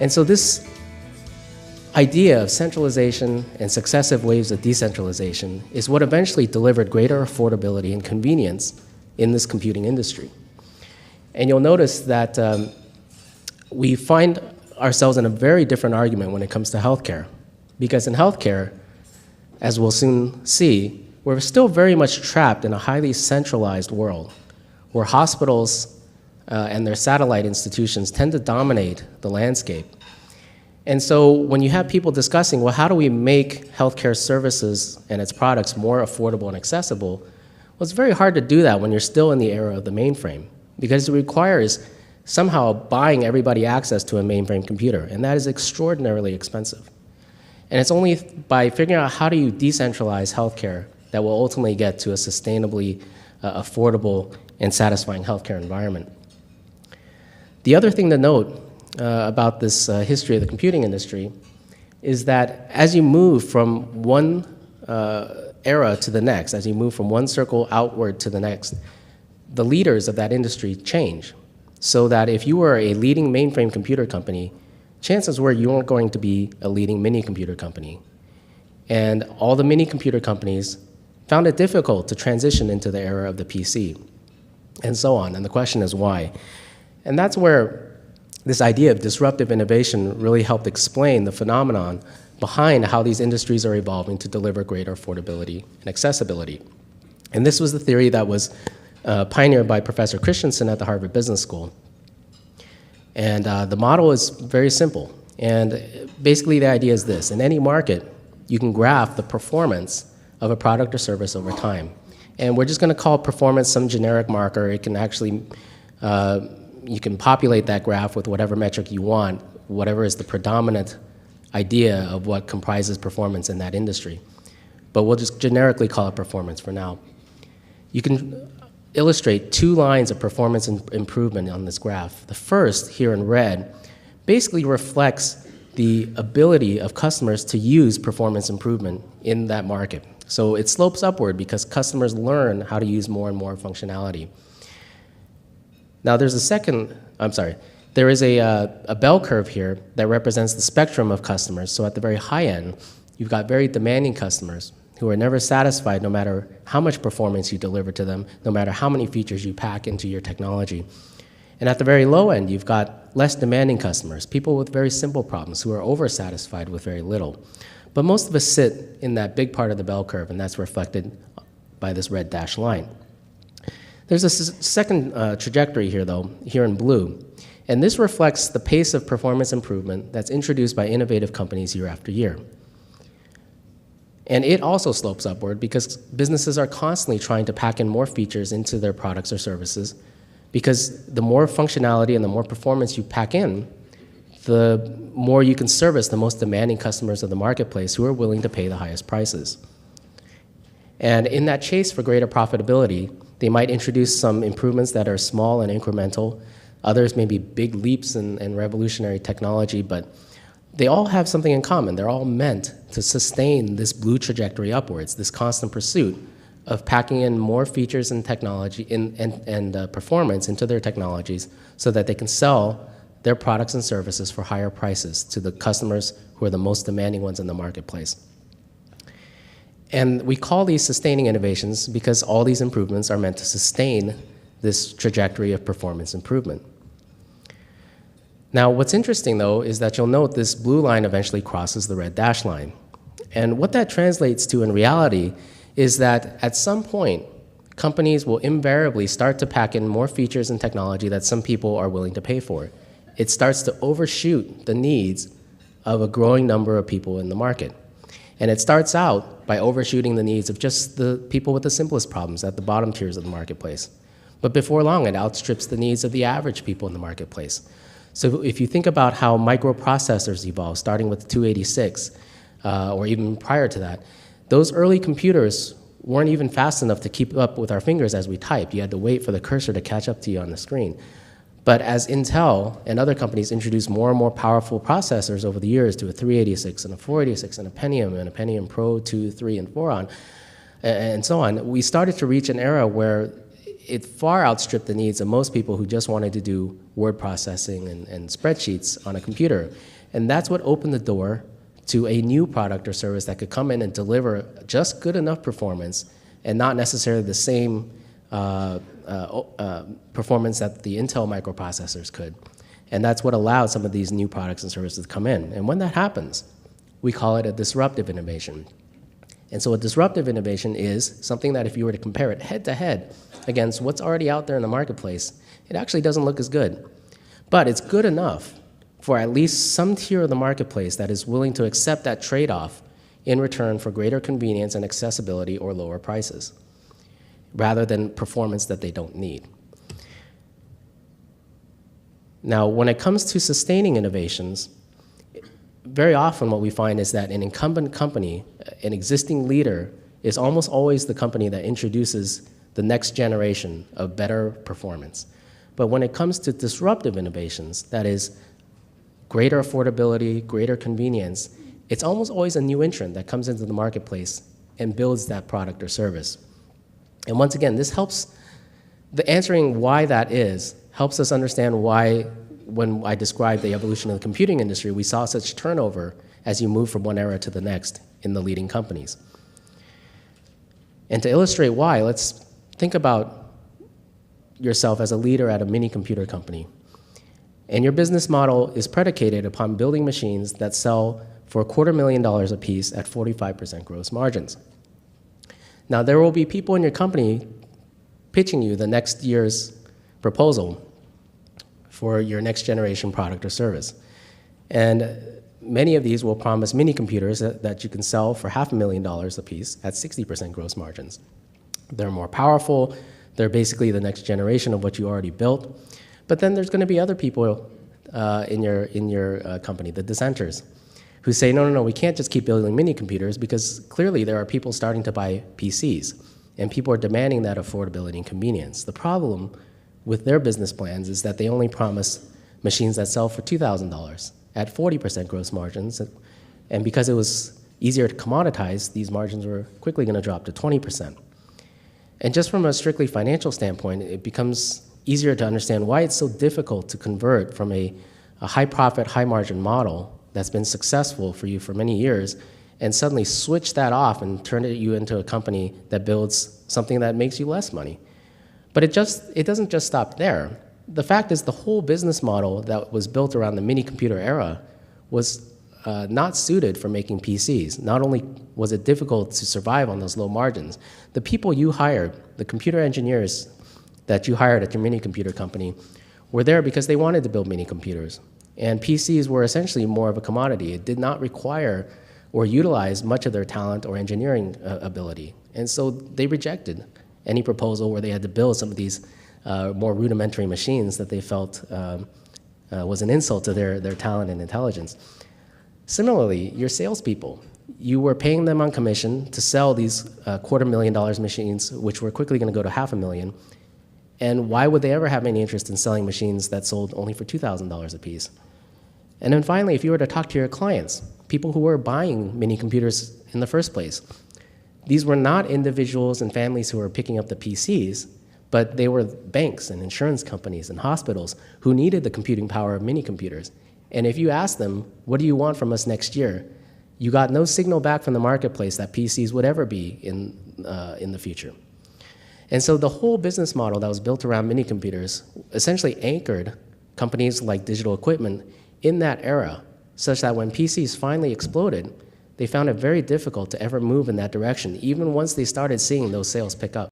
And so this idea of centralization and successive waves of decentralization is what eventually delivered greater affordability and convenience in this computing industry. And you'll notice that we find ourselves in a very different argument when it comes to healthcare. Because in healthcare, as we'll soon see, we're still very much trapped in a highly centralized world where hospitals and their satellite institutions tend to dominate the landscape. And so when you have people discussing, well, how do we make healthcare services and its products more affordable and accessible? Well, it's very hard to do that when you're still in the era of the mainframe, because it requires somehow buying everybody access to a mainframe computer, and that is extraordinarily expensive. And it's only by figuring out how do you decentralize healthcare that will ultimately get to a sustainably affordable and satisfying healthcare environment. The other thing to note about this history of the computing industry is that as you move from one era to the next, as you move from one circle outward to the next, the leaders of that industry change. So that if you were a leading mainframe computer company, chances were you weren't going to be a leading mini computer company. And all the mini computer companies found it difficult to transition into the era of the PC, and so on. And the question is why? And that's where this idea of disruptive innovation really helped explain the phenomenon behind how these industries are evolving to deliver greater affordability and accessibility. And this was the theory that was pioneered by Professor Christensen at the Harvard Business School. And the model is very simple. And basically the idea is this: in any market, you can graph the performance of a product or service over time. And we're just going to call performance some generic marker. It can actually you can populate that graph with whatever metric you want, whatever is the predominant idea of what comprises performance in that industry. But we'll just generically call it performance for now. You can illustrate two lines of performance improvement on this graph. The first, here in red, basically reflects the ability of customers to use performance improvement in that market. So it slopes upward because customers learn how to use more and more functionality. Now there is a bell curve here that represents the spectrum of customers. So at the very high end, you've got very demanding customers who are never satisfied no matter how much performance you deliver to them, no matter how many features you pack into your technology. And at the very low end, you've got less demanding customers, people with very simple problems who are oversatisfied with very little. But most of us sit in that big part of the bell curve, and that's reflected by this red dashed line. There's a second trajectory here, though, here in blue. And this reflects the pace of performance improvement that's introduced by innovative companies year after year. And it also slopes upward because businesses are constantly trying to pack in more features into their products or services, because the more functionality and the more performance you pack in, the more you can service the most demanding customers of the marketplace who are willing to pay the highest prices. And in that chase for greater profitability, they might introduce some improvements that are small and incremental. Others may be big leaps in revolutionary technology, but they all have something in common. They're all meant to sustain this blue trajectory upwards, this constant pursuit of packing in more features and technology and performance into their technologies so that they can sell their products and services for higher prices to the customers who are the most demanding ones in the marketplace. And we call these sustaining innovations because all these improvements are meant to sustain this trajectory of performance improvement. Now, what's interesting, though, is that you'll note this blue line eventually crosses the red dash line. And what that translates to in reality is that at some point, companies will invariably start to pack in more features and technology that some people are willing to pay for. It starts to overshoot the needs of a growing number of people in the market. And it starts out by overshooting the needs of just the people with the simplest problems at the bottom tiers of the marketplace. But before long, it outstrips the needs of the average people in the marketplace. So if you think about how microprocessors evolved, starting with 286, or even prior to that, those early computers weren't even fast enough to keep up with our fingers as we type. You had to wait for the cursor to catch up to you on the screen. But as Intel and other companies introduced more and more powerful processors over the years to a 386 and a 486 and a Pentium Pro 2, 3, and 4 on, and so on, we started to reach an era where it far outstripped the needs of most people who just wanted to do word processing and spreadsheets on a computer. And that's what opened the door to a new product or service that could come in and deliver just good enough performance and not necessarily the same performance that the Intel microprocessors could. And that's what allowed some of these new products and services to come in. And when that happens, we call it a disruptive innovation. And so a disruptive innovation is something that if you were to compare it head to head against what's already out there in the marketplace, it actually doesn't look as good. But it's good enough for at least some tier of the marketplace that is willing to accept that trade-off in return for greater convenience and accessibility or lower prices, rather than performance that they don't need. Now, when it comes to sustaining innovations, very often what we find is that an incumbent company, an existing leader, is almost always the company that introduces the next generation of better performance. But when it comes to disruptive innovations, that is greater affordability, greater convenience, it's almost always a new entrant that comes into the marketplace and builds that product or service. And once again, this helps, the answering why that is, helps us understand why, when I described the evolution of the computing industry, we saw such turnover as you move from one era to the next in the leading companies. And to illustrate why, let's think about yourself as a leader at a mini computer company. And your business model is predicated upon building machines that sell for $250,000 a piece at 45% gross margins. Now, there will be people in your company pitching you the next year's proposal for your next generation product or service. And many of these will promise mini computers that you can sell for $500,000 a piece at 60% gross margins. They're more powerful. They're basically the next generation of what you already built. But then there's going to be other people in your company, the dissenters, who say, no, we can't just keep building mini computers because clearly there are people starting to buy PCs, and people are demanding that affordability and convenience. The problem with their business plans is that they only promise machines that sell for $2,000 at 40% gross margins, and because it was easier to commoditize, these margins were quickly going to drop to 20%. And just from a strictly financial standpoint, it becomes easier to understand why it's so difficult to convert from a high-profit, high-margin model that's been successful for you for many years and suddenly switch that off and turn you into a company that builds something that makes you less money. But it doesn't just stop there. The fact is the whole business model that was built around the mini computer era was not suited for making PCs. Not only was it difficult to survive on those low margins, the people you hired, the computer engineers that you hired at your mini computer company, were there because they wanted to build mini computers. And PCs were essentially more of a commodity. It did not require or utilize much of their talent or engineering ability. And so they rejected any proposal where they had to build some of these more rudimentary machines that they felt was an insult to their talent and intelligence. Similarly, your salespeople, you were paying them on commission to sell these $250,000 machines, which were quickly going to go to $500,000. And why would they ever have any interest in selling machines that sold only for $2,000 a piece? And then finally, if you were to talk to your clients, people who were buying mini computers in the first place, these were not individuals and families who were picking up the PCs, but they were banks and insurance companies and hospitals who needed the computing power of mini computers. And if you asked them, what do you want from us next year? You got no signal back from the marketplace that PCs would ever be in the future. And so the whole business model that was built around mini computers essentially anchored companies like Digital Equipment in that era, such that when PCs finally exploded, they found it very difficult to ever move in that direction, even once they started seeing those sales pick up.